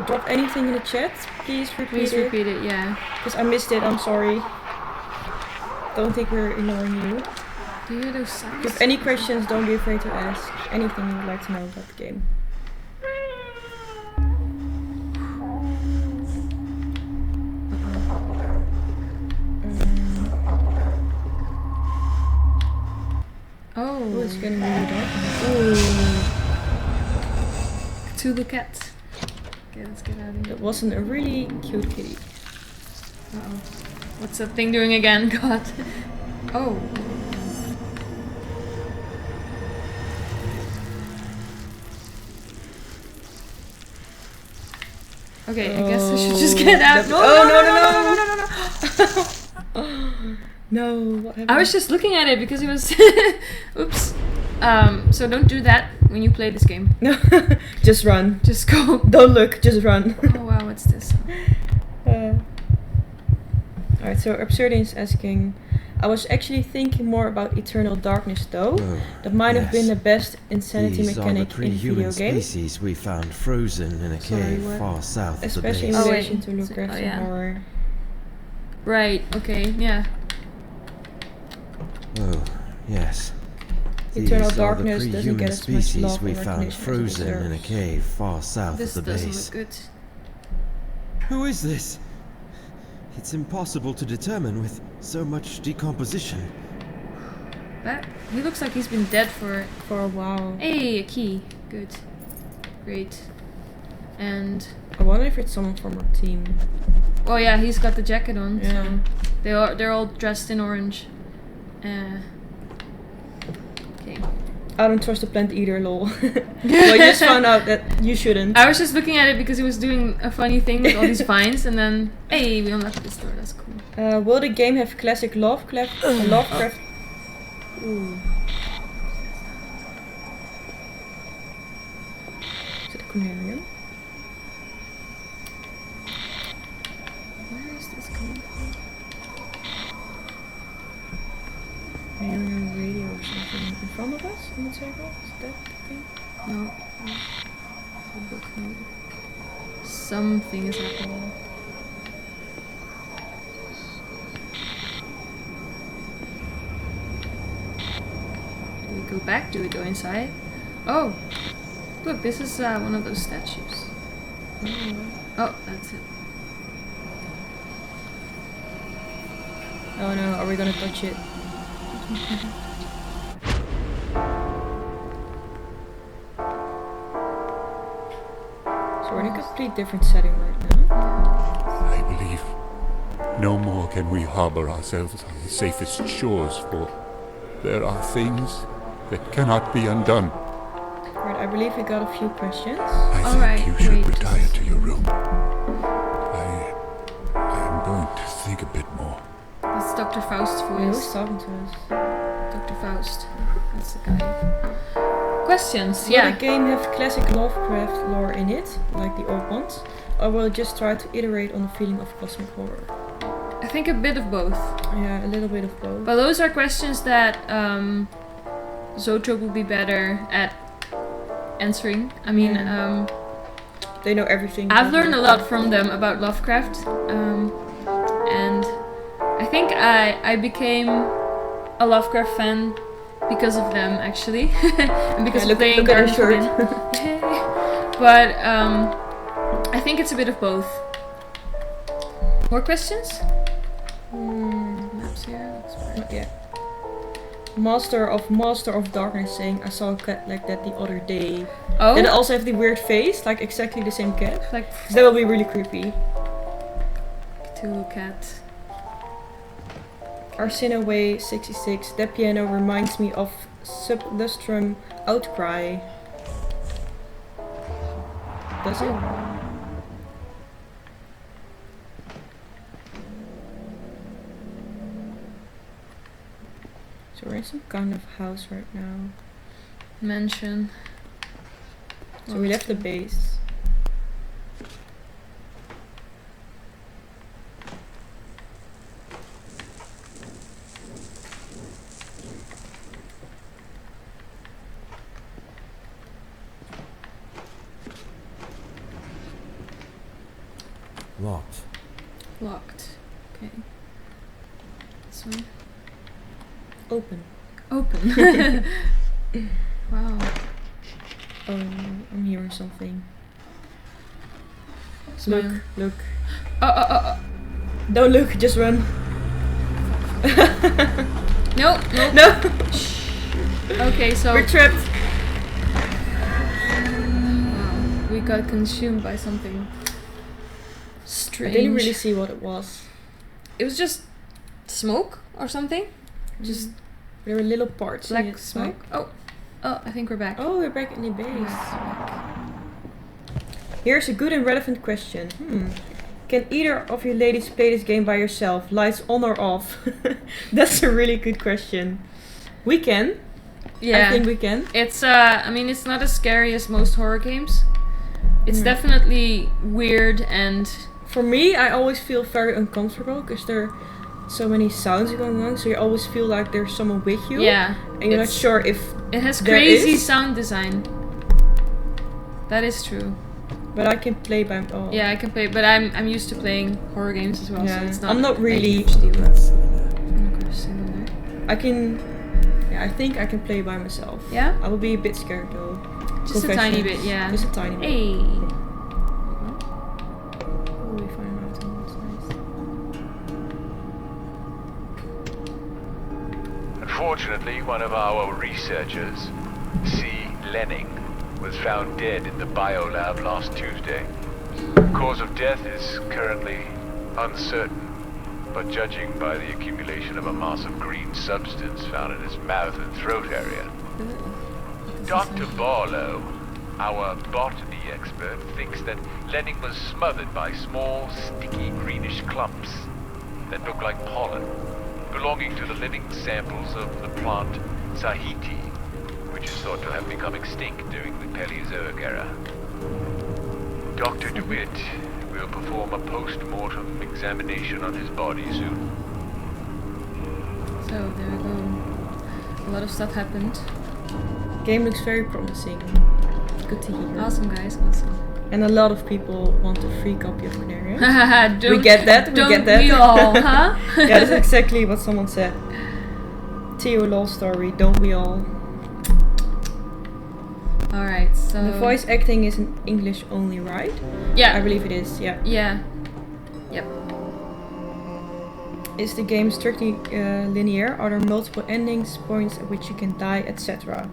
Speaker 2: drop anything in the chat, please repeat
Speaker 1: Please
Speaker 2: it.
Speaker 1: repeat it, yeah.
Speaker 2: Because I missed it, I'm sorry. Don't think we're ignoring you.
Speaker 1: Do you hear those
Speaker 2: If
Speaker 1: sounds?
Speaker 2: you have any questions, don't be afraid to ask anything you would like to know about the game.
Speaker 1: Oh,
Speaker 2: It's getting really dark.
Speaker 1: Ooh. To the cat. Okay, Okay, let's get out of here.
Speaker 2: That wasn't a really cute kitty.
Speaker 1: Uh-oh. What's that thing doing again? God. Oh. Okay, I guess I should just get out.
Speaker 2: No, no, what happened?
Speaker 1: I was just looking at it because it was... Oops. So don't do that when you play this game.
Speaker 2: No, just run.
Speaker 1: Just go.
Speaker 2: Don't look, just run.
Speaker 1: Oh wow, what's this?
Speaker 2: Alright, so Absurdian is asking, I was actually thinking more about Eternal Darkness though.
Speaker 3: Oh,
Speaker 2: That might have been
Speaker 3: yes.
Speaker 2: the best insanity
Speaker 3: These are the
Speaker 2: mechanic in video
Speaker 3: pre-human
Speaker 2: games.
Speaker 3: species we found frozen in a
Speaker 2: Sorry,
Speaker 3: cave
Speaker 2: what?
Speaker 3: far south of the
Speaker 2: Especially in
Speaker 3: base.
Speaker 1: Oh, wait.
Speaker 2: relation to Lovecraftian
Speaker 1: yeah.
Speaker 2: horror.
Speaker 1: Right, okay, yeah.
Speaker 3: Oh, yes.
Speaker 2: Eternal
Speaker 3: These are
Speaker 2: Darkness
Speaker 3: the
Speaker 2: doesn't get
Speaker 3: pre-human
Speaker 2: as much
Speaker 3: species
Speaker 2: love
Speaker 3: we
Speaker 2: and
Speaker 3: found
Speaker 2: recognition as it
Speaker 3: frozen in a
Speaker 2: deserves.
Speaker 3: cave far south
Speaker 1: This
Speaker 3: of the
Speaker 1: doesn't
Speaker 3: base.
Speaker 1: look good.
Speaker 3: Who is this? It's impossible to determine with so much decomposition.
Speaker 1: That, he looks like he's been dead for...
Speaker 2: For a while.
Speaker 1: Hey, a key. Good. Great. And...
Speaker 2: I wonder if it's someone from our team.
Speaker 1: Oh yeah, he's got the jacket on.
Speaker 2: Yeah.
Speaker 1: So they're all dressed in orange. Okay.
Speaker 2: I don't trust the plant either, lol. Well, I just found out that you shouldn't.
Speaker 1: I was just looking at it because he was doing a funny thing with all these vines, and then hey, we unlocked this door. That's cool.
Speaker 2: Will the game have classic Lovecraft? Lovecraft. Ooh. Is it a Conarium?
Speaker 1: Where is this coming from?
Speaker 2: I'm hearing a radio or something in front of us on the table. Is that the thing?
Speaker 1: No. A book, maybe. Something is happening. Do we go back? Do we go inside? Oh! Look, this is one of those statues. Oh, that's it.
Speaker 2: Oh no, are we gonna touch it? So we're in a complete different setting right now.
Speaker 5: I believe no more can we harbor ourselves on the safest shores, for there are things that cannot be undone.
Speaker 2: Right, I believe we got a few questions.
Speaker 5: I
Speaker 1: Alright,
Speaker 5: think you should
Speaker 1: wait,
Speaker 5: retire
Speaker 1: just-
Speaker 5: to your room. I'm going to think a bit more.
Speaker 1: That's Dr. Faust's
Speaker 2: Wait, who's
Speaker 1: voice.
Speaker 2: talking to us?
Speaker 1: Dr. Faust. That's the guy. Questions?
Speaker 2: Will
Speaker 1: Yeah.
Speaker 2: the game have classic Lovecraft lore in it, like the old ones? Or will it just try to iterate on the feeling of cosmic horror?
Speaker 1: I think a bit of both.
Speaker 2: Yeah, a little bit of both.
Speaker 1: But those are questions that Zotrope will be better at answering. I mean,
Speaker 2: Yeah. They know everything.
Speaker 1: I've
Speaker 2: about
Speaker 1: learned a lot
Speaker 2: Lovecraft.
Speaker 1: from them about Lovecraft, and I think I became a Lovecraft fan because of them, actually, and because
Speaker 2: Yeah,
Speaker 1: of playing
Speaker 2: look at her
Speaker 1: Garden
Speaker 2: shirt.
Speaker 1: Forbidden. But I think it's a bit of both. More questions? Maps here. That's fine.
Speaker 2: Not yet. Master of Darkness saying, I saw a cat like that the other day.
Speaker 1: Oh,
Speaker 2: Did it also have the weird face, like exactly the same cat?
Speaker 1: like
Speaker 2: 'Cause that will be really creepy.
Speaker 1: to look at.
Speaker 2: Arsenaway 66, that piano reminds me of Sublustrum Outcry. Does it? So we're in some kind of house right now.
Speaker 1: Mansion.
Speaker 2: So we left the base.
Speaker 3: Locked.
Speaker 1: Locked. Okay. This one.
Speaker 2: Open.
Speaker 1: Open. Wow.
Speaker 2: Oh, I'm hearing something.
Speaker 1: Smile.
Speaker 2: Look, look.
Speaker 1: Oh.
Speaker 2: Don't look, just run.
Speaker 1: No.
Speaker 2: No!
Speaker 1: Okay, so
Speaker 2: We're trapped.
Speaker 1: wow. We got consumed by something strange.
Speaker 2: I didn't really see what it was.
Speaker 1: It was just smoke or something. Just
Speaker 2: there were little parts in
Speaker 1: black
Speaker 2: it.
Speaker 1: smoke. Oh, I think we're back.
Speaker 2: Oh, we're back in the base. Here's a good and relevant question. Can either of you ladies play this game by yourself? Lights on or off? That's a really good question. We can.
Speaker 1: Yeah,
Speaker 2: I think we can.
Speaker 1: It's I mean, it's not as scary as most horror games. It's definitely weird, and
Speaker 2: for me, I always feel very uncomfortable because there are so many sounds going on. So you always feel like there's someone with you.
Speaker 1: yeah,
Speaker 2: And you're not sure if
Speaker 1: it has
Speaker 2: there
Speaker 1: crazy
Speaker 2: is.
Speaker 1: sound design. That is true.
Speaker 2: But I can play by. Oh.
Speaker 1: Yeah, I can play, but I'm used to playing horror games as well.
Speaker 2: Yeah.
Speaker 1: So it's not.
Speaker 2: I'm not
Speaker 1: a
Speaker 2: really.
Speaker 1: huge deal.
Speaker 3: That cylinder.
Speaker 2: I can. Yeah, I think I can play by myself.
Speaker 1: Yeah?
Speaker 2: I will be a bit scared though.
Speaker 1: Just a tiny bit,
Speaker 2: Confessions.
Speaker 1: yeah.
Speaker 2: Just a tiny bit.
Speaker 1: Hey.
Speaker 2: Oh, we find out. That's nice.
Speaker 6: Unfortunately, one of our researchers, C. Lenning, was found dead in the biolab last Tuesday. Cause of death is currently uncertain, but judging by the accumulation of a mass of green substance found in his mouth and throat area. Dr. Barlow, our botany expert, thinks that Lenning was smothered by small, sticky greenish clumps that look like pollen, belonging to the living samples of the plant Sahiti, which is thought to have become extinct during the Paleozoic era. Dr. DeWitt will perform a post-mortem examination on his body soon.
Speaker 1: So there we go. A lot of stuff happened.
Speaker 2: Game looks very promising. Good to hear.
Speaker 1: Awesome, guys. Awesome.
Speaker 2: And a lot of people want a free copy of Conarium.
Speaker 1: Don't,
Speaker 2: we get that. We
Speaker 1: don't
Speaker 2: get that.
Speaker 1: we all, huh?
Speaker 2: Yeah, that's exactly what someone said. Theo Lol story. Don't we all?
Speaker 1: Alright, so...
Speaker 2: The voice acting is in English only, right?
Speaker 1: Yeah.
Speaker 2: I believe it is, yeah.
Speaker 1: Yeah. Yep.
Speaker 2: Is the game strictly linear? Are there multiple endings, points at which you can die, etc.?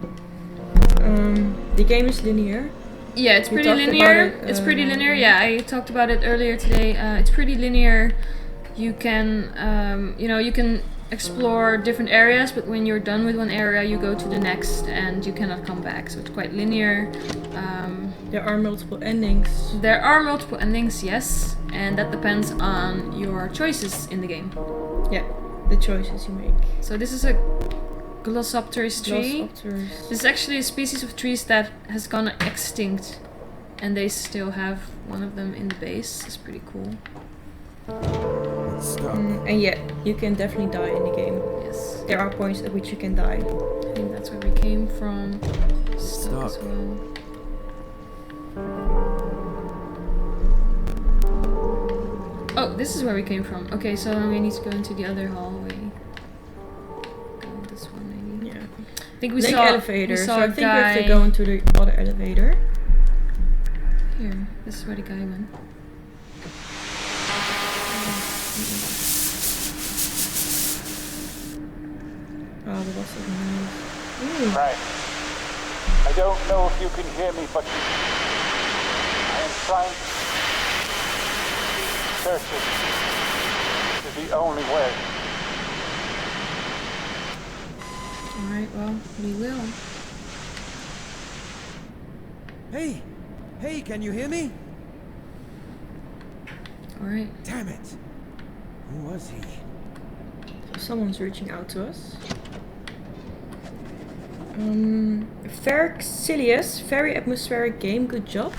Speaker 2: The game is linear.
Speaker 1: Yeah, it's
Speaker 2: We
Speaker 1: pretty
Speaker 2: talked
Speaker 1: linear.
Speaker 2: about it,
Speaker 1: It's pretty linear. Yeah, I talked about it earlier today. It's pretty linear. You can, you can explore different areas, but when you're done with one area, you go to the next, and you cannot come back. So it's quite linear.
Speaker 2: There are multiple endings.
Speaker 1: There are multiple endings, yes, and that depends on your choices in the game.
Speaker 2: Yeah, the choices you make.
Speaker 1: So this is a Glossopteris tree.
Speaker 2: Glossopteris.
Speaker 1: This is actually a species of trees that has gone extinct, and they still have one of them in the base. It's pretty cool.
Speaker 3: It's stuck.
Speaker 2: And yeah, you can definitely die in the game.
Speaker 1: Yes.
Speaker 2: There are points at which you can die.
Speaker 1: I think that's where we came from. Stuck as
Speaker 3: Stuck.
Speaker 1: well. Oh, this is where we came from. Okay, so then we need to go into the other hallway. Go this one maybe.
Speaker 2: Yeah.
Speaker 1: I think we
Speaker 2: Link
Speaker 1: saw
Speaker 2: elevator.
Speaker 1: we
Speaker 2: So
Speaker 1: saw
Speaker 2: I
Speaker 1: a
Speaker 2: think we have to
Speaker 1: guy-
Speaker 2: go into the other elevator.
Speaker 1: Here, this is where the guy went.
Speaker 2: Oh, that was so nice. Ooh.
Speaker 7: Right. I don't know if you can hear me, but I am trying to search it. This is the only way.
Speaker 1: Alright, well, we will.
Speaker 3: Hey! Hey, can you hear me?
Speaker 1: Alright.
Speaker 3: Damn it! Who was he?
Speaker 2: Someone's reaching out to us. Verxilius, very atmospheric game, good job.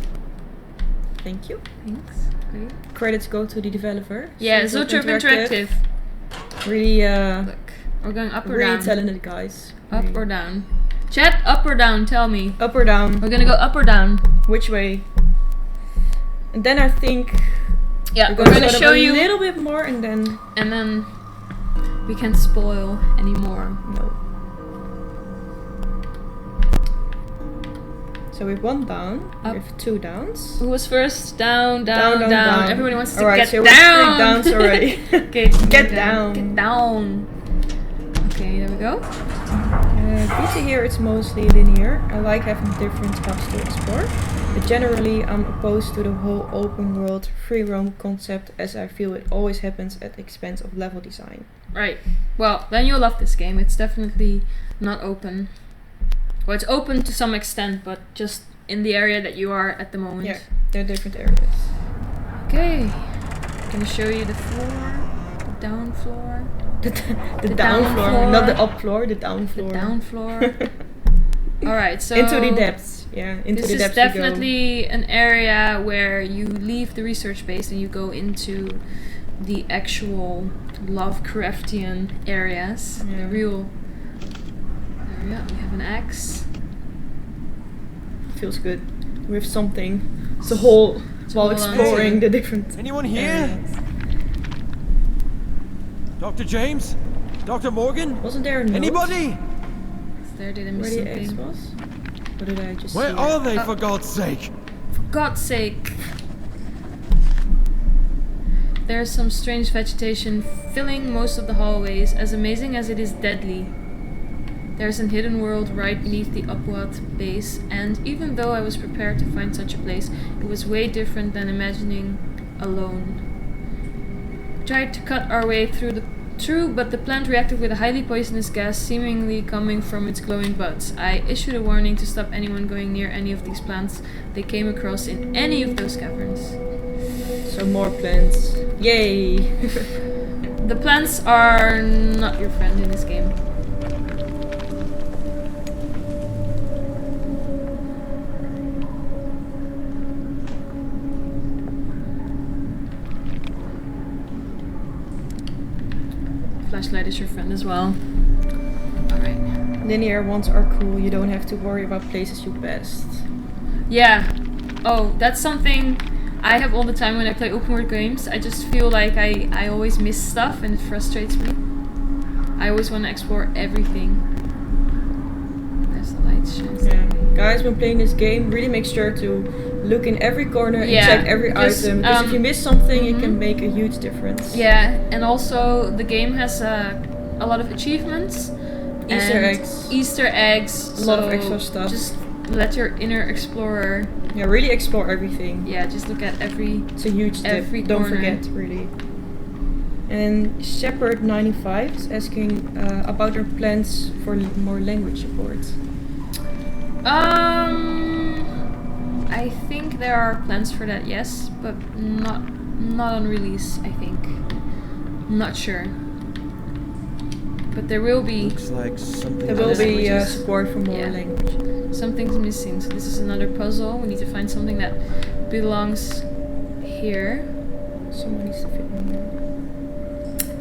Speaker 2: Thank you.
Speaker 1: Thanks. Great.
Speaker 2: Credits go to the developer.
Speaker 1: Yeah, Zotrop Interactive.
Speaker 2: Really,
Speaker 1: Look, we're going up or
Speaker 2: really
Speaker 1: down?
Speaker 2: talented guys.
Speaker 1: Up
Speaker 2: Really.
Speaker 1: or down? Chat, up or down? Tell me.
Speaker 2: Up or down?
Speaker 1: We're gonna go up or down?
Speaker 2: Which way? And then I think
Speaker 1: Yeah,
Speaker 2: we're
Speaker 1: we're
Speaker 2: gonna
Speaker 1: gonna
Speaker 2: set up
Speaker 1: show
Speaker 2: a
Speaker 1: you,
Speaker 2: little bit more, and then
Speaker 1: and then we can't spoil anymore.
Speaker 2: no. So we have one down.
Speaker 1: Up.
Speaker 2: We have two downs.
Speaker 1: Who was first? Down, down. Everybody wants to
Speaker 2: Alright,
Speaker 1: get
Speaker 2: so
Speaker 1: down.
Speaker 2: we're three downs already.
Speaker 1: Okay,
Speaker 2: Get down.
Speaker 1: Get down. Okay, there we go.
Speaker 2: Good to hear it's mostly linear. I like having different paths to explore. But generally, I'm opposed to the whole open world free roam concept, as I feel it always happens at the expense of level design.
Speaker 1: Right. Well, then you'll love this game. It's definitely not open. Well, it's open to some extent, but just in the area that you are at the moment.
Speaker 2: Yeah, there are different areas.
Speaker 1: Okay. Gonna show you the floor, the down floor.
Speaker 2: The down floor, not the up floor, the down floor.
Speaker 1: The down floor. Alright, so
Speaker 2: into the depths. Yeah, into the depths.
Speaker 1: This is definitely an area where you leave the research base and you go into the actual Lovecraftian areas.
Speaker 2: Yeah.
Speaker 1: The real area. We have an axe.
Speaker 2: Feels good. We have something to hold while exploring the different
Speaker 3: Anyone here?
Speaker 2: areas.
Speaker 3: Dr. James? Dr. Morgan?
Speaker 2: Wasn't there a note?
Speaker 3: Anybody?
Speaker 1: There did I miss
Speaker 2: Where the eggs
Speaker 1: something?
Speaker 2: was? Or did I just
Speaker 3: Where
Speaker 2: see
Speaker 3: are
Speaker 2: it?
Speaker 3: they, for God's sake?
Speaker 1: For God's sake. There's some strange vegetation filling most of the hallways, as amazing as it is deadly. There's an hidden world right beneath the upward base, and even though I was prepared to find such a place, it was way different than imagining alone. We tried to cut our way through, but the plant reacted with a highly poisonous gas seemingly coming from its glowing buds. I issued a warning to stop anyone going near any of these plants they came across in any of those caverns.
Speaker 2: So more plants. Yay!
Speaker 1: The plants are not your friend in this game. Flashlight is your friend as well. Alright.
Speaker 2: Linear ones are cool. You don't have to worry about places you passed.
Speaker 1: Yeah. Oh, that's something I have all the time when I play open world games. I just feel like I always miss stuff and it frustrates me. I always want to explore everything. There's the light shines.
Speaker 2: Yeah. Guys, when playing this game, really make sure to look in every corner and check every item. Because if you miss something, it can make a huge difference.
Speaker 1: Yeah, and also the game has a lot of achievements.
Speaker 2: Easter eggs.
Speaker 1: Easter eggs.
Speaker 2: A lot of extra stuff.
Speaker 1: Just let your inner explorer.
Speaker 2: Yeah, really explore everything.
Speaker 1: Yeah, just look at every.
Speaker 2: It's a huge tip. Don't forget, really. And Shepherd95 is asking about our plans for more language support.
Speaker 1: I think there are plans for that, yes, but not on release, I think. Not sure. But there will be.
Speaker 3: Looks like something.
Speaker 2: There will be support for more languages.
Speaker 1: Something's missing, so this is another puzzle. We need to find something that belongs here.
Speaker 2: Someone needs to fit in here.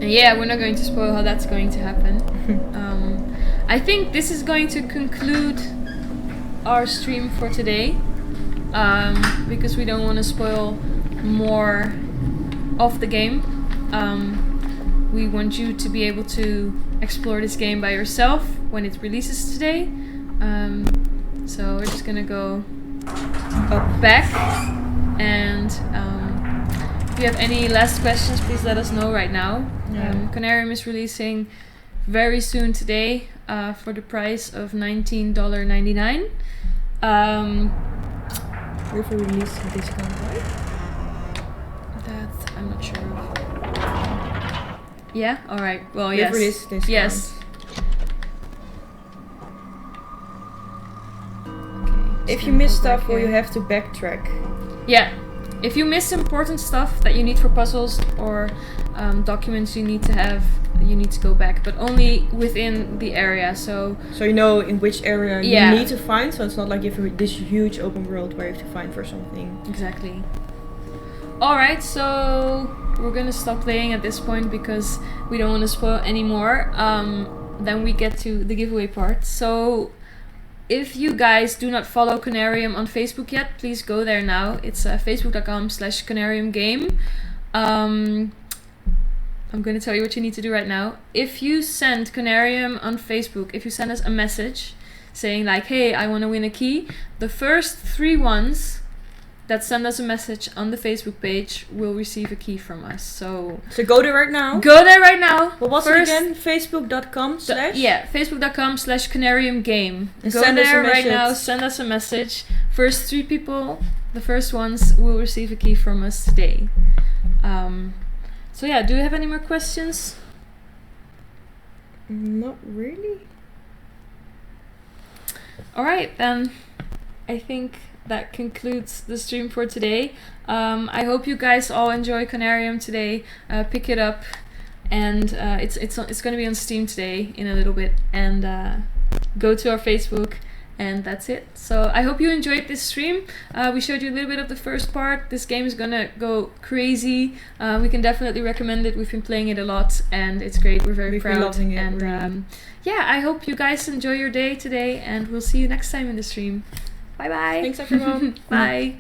Speaker 1: And yeah, we're not going to spoil how that's going to happen. I think this is going to conclude our stream for today. Because we don't want to spoil more of the game. We want you to be able to explore this game by yourself when it releases today. So we're just gonna go back, and if you have any last questions, please let us know right now. Conarium is releasing very soon today for the price of $19.99.
Speaker 2: With a release discount, right?
Speaker 1: That I'm not sure of. Yeah? Alright. Well,
Speaker 2: With
Speaker 1: yes.
Speaker 2: release discount.
Speaker 1: Yes. Okay,
Speaker 2: if you miss stuff, well, you have to backtrack.
Speaker 1: Yeah. If you miss important stuff that you need for puzzles or documents you need to have, you need to go back, but only within the area. So
Speaker 2: you know in which area you need to find. So it's not like you have this huge open world where you have to find for something.
Speaker 1: Exactly. All right, so we're gonna stop playing at this point because we don't want to spoil anymore. Then we get to the giveaway part. So if you guys do not follow Conarium on Facebook yet, please go there now. It's facebook.com/ConariumGame. I'm going to tell you what you need to do right now. If you send Conarium on Facebook, if you send us a message saying like, hey, I want to win a key, the first 3 ones that send us a message on the Facebook page will receive a key from us. So
Speaker 2: go there right now.
Speaker 1: Go there right now.
Speaker 2: What was it again? Facebook.com/?
Speaker 1: Facebook.com/ConariumGame.
Speaker 2: And
Speaker 1: go
Speaker 2: send
Speaker 1: there
Speaker 2: us a
Speaker 1: right
Speaker 2: message.
Speaker 1: now. Send us a message. first 3 people, the first ones, will receive a key from us today. So yeah, do you have any more questions?
Speaker 2: Not really.
Speaker 1: Alright, then I think that concludes the stream for today. I hope you guys all enjoy Conarium today. Pick it up, and it's going to be on Steam today in a little bit. And go to our Facebook, and that's it. So I hope you enjoyed this stream. We showed you a little bit of the first part. This game is gonna go crazy. We can definitely recommend it. We've been playing it a lot, and it's great. We're very proud.
Speaker 2: Loving it,
Speaker 1: and
Speaker 2: really.
Speaker 1: yeah, I hope you guys enjoy your day today, and we'll see you next time in the stream. Bye bye.
Speaker 2: Thanks everyone.
Speaker 1: Bye.